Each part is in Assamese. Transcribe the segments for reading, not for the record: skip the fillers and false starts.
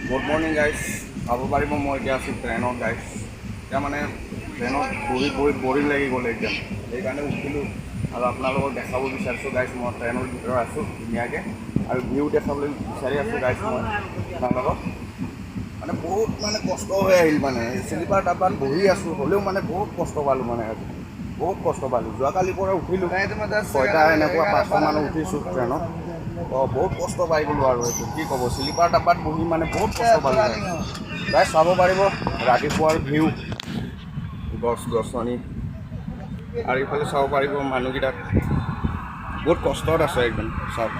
গুড মৰ্ণিং গাইজ চাব পাৰিব মই এতিয়া আছোঁ ট্ৰেইনত গাইজ এতিয়া মানে ট্ৰেইনত বহি বহি বৰিং লাগি গ'ল একদম সেইকাৰণে উঠিলোঁ আৰু আপোনালোকক দেখাব বিচাৰিছোঁ গাইজ মই ট্ৰেইনৰ ভিতৰত আছোঁ ধুনীয়াকৈ আৰু ভিউ দেখাবলৈ বিচাৰি আছোঁ গাইজ মই আপোনালোকক মানে বহুত মানে কষ্ট হৈ আহিল মানে শ্লিপাৰ ডাব্বাত বহি আছোঁ হ'লেও মানে বহুত কষ্ট পালোঁ মানে আজি বহুত কষ্ট পালোঁ যোৱাকালিৰ পৰা উঠিলোঁ 6টা এনেকুৱা 5টা মানুহ উঠিছোঁ ট্ৰেইনত বহুত কষ্ট পাই গ'লোঁ আৰু এইটো কি ক'ব শ্লিপাৰ ডাব্বাত বহি মানে বহুত কষ্ট পালোঁ গাইজ চাব পাৰিব ৰাতিপুৱাৰ ভিউ গছ গছনি আৰু ইফালে চাব পাৰিব মানুহকেইটাক বহুত কষ্টত আছে একদম চাওক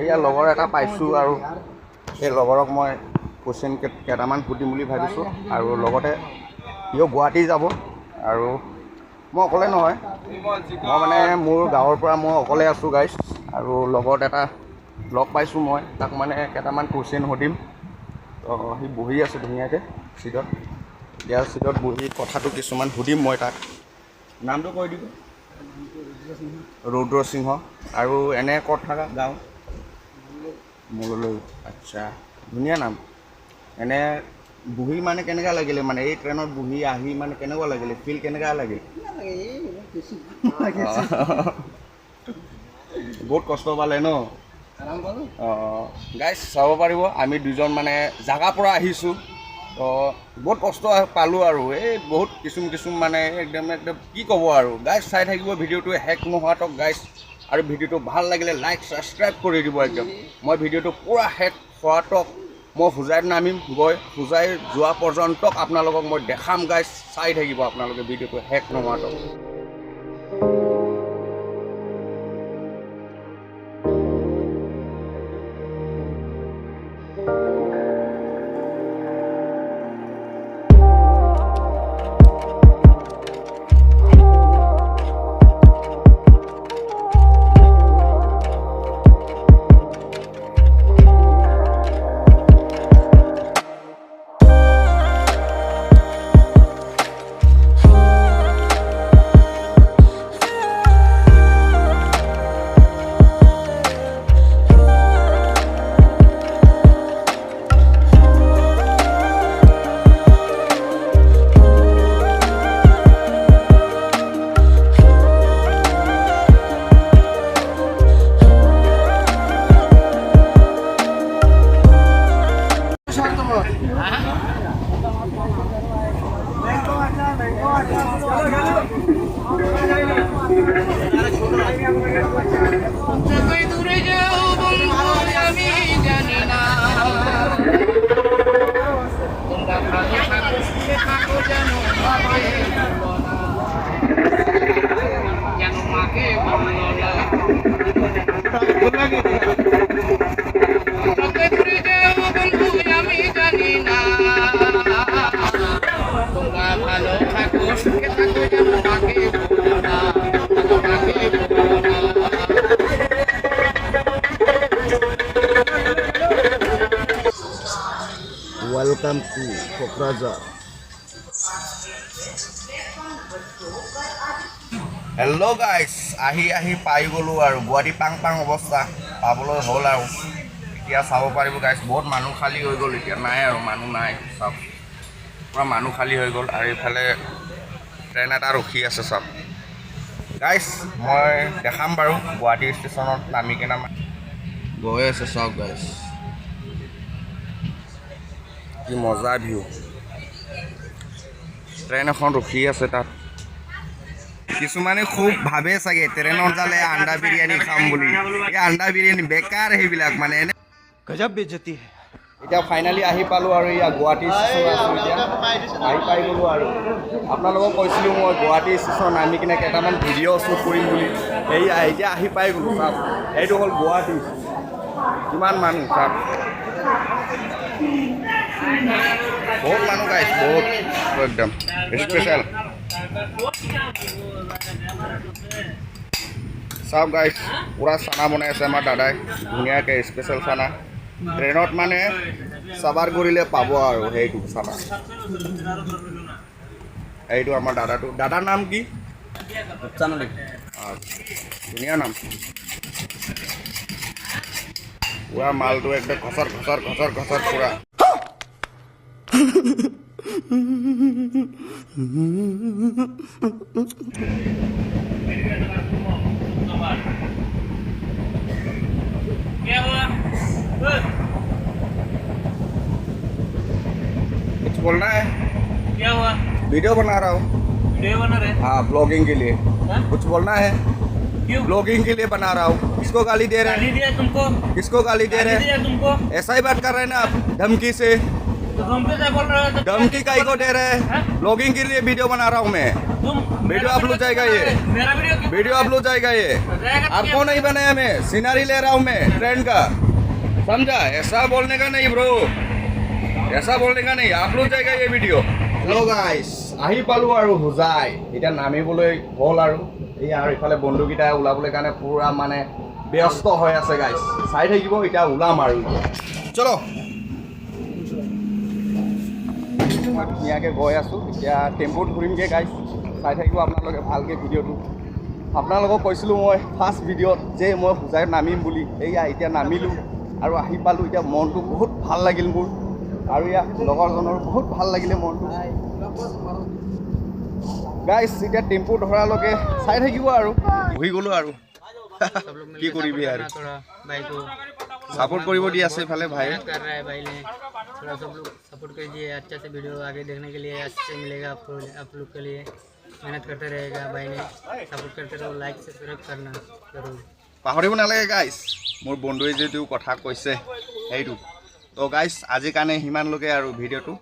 এয়া লগৰ এটা পাইছোঁ আৰু সেই লগৰক মই কুৱেশ্যন কেইটামান সুধিম বুলি ভাবিছোঁ আৰু লগতে সিও গুৱাহাটী যাব আৰু মই অকলে নহয় মই মানে মোৰ গাঁৱৰ পৰা মই অকলে আছোঁ গাইজ আৰু লগত এটা লগ পাইছোঁ মই তাক মানে কেইটামান কুৱেশ্যন সুধিম সি বহি আছে ধুনীয়াকৈ চিটত ইয়াৰ চিটত বহি কথাটো কিছুমান সুধিম মই তাক নামটো কৈ দিব ৰুদ্ৰ সিংহ আৰু এনে ক'ত থকা গাঁও মূললৈ আচ্ছা ধুনীয়া নাম এনে বহি মানে কেনেকুৱা লাগিলে মানে এই ট্ৰেইনত বহি আহি মানে কেনেকুৱা লাগিলে ফিল কেনেকুৱা লাগিল বহুত কষ্ট পালে ন গাইজ চাব পাৰিব আমি দুজন মানে জাগাৰ পৰা আহিছোঁ তো বহুত কষ্ট পালোঁ আৰু এই বহুত কিছুম মানে একদম কি ক'ব আৰু গাইজ চাই থাকিব ভিডিঅ'টো শেষ নোহোৱাতক গাইজ আৰু ভিডিঅ'টো ভাল লাগিলে লাইক ছাবস্ক্ৰাইব কৰি দিব একদম মই ভিডিঅ'টো পূৰা শেষ হোৱাতক মই হোজাইত নামিম গৈ হোজাই যোৱা পৰ্যন্তক আপোনালোকক মই দেখাম গাইজ চাই থাকিব আপোনালোকে ভিডিঅ'টো শেষ নোহোৱাতক Welcome to Kokraja. Hello guys, ahi pai golu aru guwahati pang obostha paboloi hol aru etia sabo paribo guys bahut manu khali hoi gol etia nai aru manu nai sab pura manu khali hoi gol aru ephale train eta rokhi ase sab guys moi dekham baru guwahati stationot nami kena goi ase sab guys কি মজা ভিউ ট্ৰেইন এখন ৰখি আছে তাত কিছুমানে খুব ভাবে চাগে ট্ৰেইনত যালে আন্ডা বিৰিয়ানী খাম বুলি এই আন্ডা বিৰিয়ানী বেকাৰ সেইবিলাক মানে গজব বেজতি এতিয়া ফাইনালি আহি পালোঁ আৰু ইয়া গুৱাহাটী ষ্টেচন আছোঁ এতিয়া আহি পাই গ'লোঁ আৰু আপোনালোকক কৈছিলোঁ মই গুৱাহাটী ষ্টেচন নামি কিনে কেইটামান ভিডিঅ' শ্বুট কৰিম বুলি সেয়া এতিয়া আহি পাই গ'লোঁ চাওক এইটো হ'ল গুৱাহাটী কিমান মানুহ চাওক बहुत मानु गाइस बहुत एकदम स्पेशल सब गाइस पूरा खाना बनाई আছে আমাৰ দাদাই ধুনীয়াকৈ স্পেশাল খানা ট্ৰেইনত মানে সবাৰ কৰিলে পাব আৰু সেইটো খানা এইটো আমাৰ দাদাৰ নাম কি ধুনীয়া নাম পুৰা মালটো একদম খচৰ খচৰ খচৰ খচৰ পুৰা कुछ बोलना है? क्या हुआ? वीडियो बना रहा हूँ। वीडियो बना रहे? हाँ ब्लॉगिंग के लिए। हाँ? कुछ बोलना है? क्यों? ब्लॉगिंग के लिए बना रहा हूँ। किसको गाली दे रहे गाली हैं? दिया तुमको? किसको गाली दे रहे गाली हैं? दिया तुमको? ऐसा ही बात कर रहे हैं ना आप धमकी से। तो तुम पे क्या बोल रहे हो? धमकी काई को दे रहे हाँ? हैं? ब्लॉगिंग के लिए वीडियो बना रहा हूँ मैं। तुम वीडियो अपलोड जाएगा ये। मेरा वीडियो क्यों? वीडियो अपलोड जाएगा ये। जाएगा तो आपको नहीं बनाया मैं, सीनरी ले रहा हूँ मैं ट्रेन का, समझा? ऐसा बोलने का नहीं ब्रो, ऐसा बोलने का नहीं, अपलोड जाएगा ये वीडियो। हेलो गाइस, আহি পালোঁ আৰু হোজাই এতিয়া নামিবলৈ হ'ল আৰু এই আৰু ইফালে বন্ধুকেইটা ওলাবলৈ কাৰণে পুৰা মানে ব্যস্ত হৈ আছে গাইছ, চাই থাকিব এতিয়া ওলাম আৰু চলো ধুনীয়াকৈ গৈ আছোঁ এতিয়া টেম্পুত ঘূৰিমগৈ গাইছ, চাই থাকিব আপোনালোকে ভালকৈ ভিডিঅ'টো। আপোনালোকক কৈছিলোঁ মই ফাৰ্ষ্ট ভিডিঅ'ত যে মই হোজাইত নামিম বুলি, এয়া এতিয়া নামিলোঁ আৰু আহি পালোঁ। এতিয়া মনটো বহুত ভাল লাগিল মোৰ আৰু ইয়াৰ লগৰজনৰ বহুত ভাল লাগিলে মনটো গাইছ। এতিয়া টেম্পু ধৰালৈকে চাই থাকিব আৰু বহি গ'লোঁ আৰু কি কৰিবি আৰু সাপোৰ্ট কৰিব দি আছে ইফালে ভাই कर रहा है भाई ने थोड़ा सब लोग सपोर्ट कीजिए, अच्छा से वीडियो आगे देखने के लिए अच्छे मिलेगा आपको, आप लोग के लिए मेहनत करते रहेगा भाई ने, सपोर्ट करते रहो, लाइक सब्सक्राइब करना जरूर। পাহৰিব নালাগে গাইছ, মোৰ বন্ধুৱে যিটো কথা কৈছে সেইটো। তো গাইছ আজিৰ কাৰণে সিমানলৈকে আৰু ভিডিঅ'টো